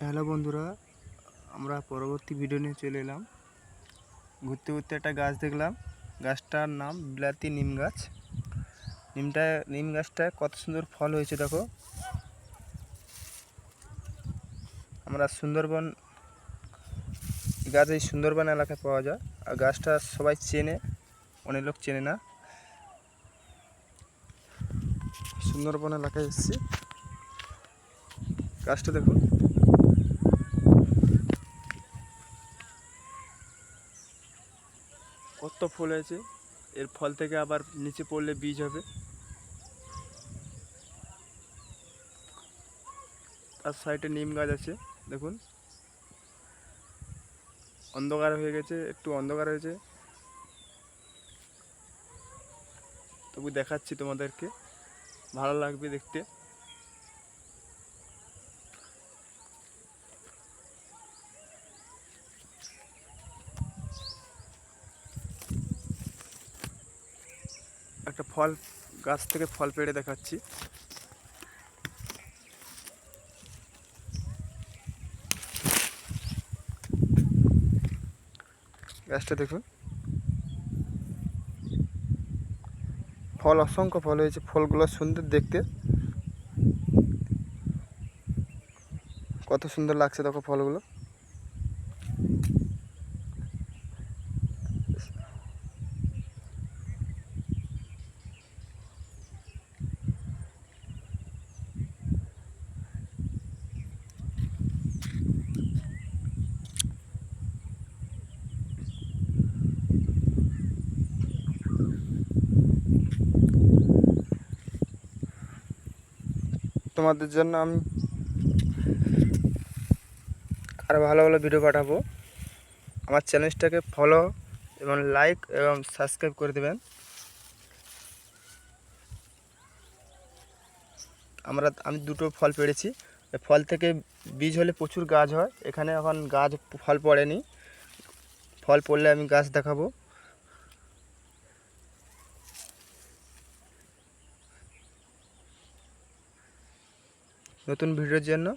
Hello বন্ধুরা, আমরা পরবর্তী ভিডিও নিয়ে চলে এলাম। ঘুরতে ঘুরতে একটা গাছ দেখলাম। গাছটার নাম বিলাতি নিম গাছ। নিম গাছটা কত সুন্দর ফল হয়েছে দেখো। আমরা সুন্দরবন গাছ এই সুন্দরবন এলাকায় পাওয়া যায়। আর গাছটা সবাই চেনে, অনেক লোক চেনে না। সুন্দরবন এলাকায় এসেছি, গাছটা দেখুন। কত ফুল হয়েছে, এর ফল থেকে আবার নিচে পড়লে বীজ হবে। তার সাইডে নিম গাছ আছে দেখুন। অন্ধকার হয়ে গেছে, একটু অন্ধকার হয়েছে, তবু দেখাচ্ছি তোমাদেরকে, ভালো লাগবে দেখতে। একটা ফল গাছ থেকে ফল পেড়ে দেখাচ্ছি। গাছটা দেখুন, ফল অসংখ্য ফল হয়েছে। ফলগুলো সুন্দর দেখতে, কত সুন্দর লাগছে দেখো ফলগুলো। তোমাদের জন্য আমি আরও ভালো ভালো ভিডিও পাঠাবো। আমার চ্যানেলটাকে ফলো এবং লাইক এবং সাবস্ক্রাইব করে দেবেন। আমি দুটো ফল পেড়েছি। ফল থেকে বীজ হলে প্রচুর গাছ হয়। এখানে এখন গাছ ফল পড়েনি, ফল পড়লে আমি গাছ দেখাবো। নতুন ভিডিওর জন্য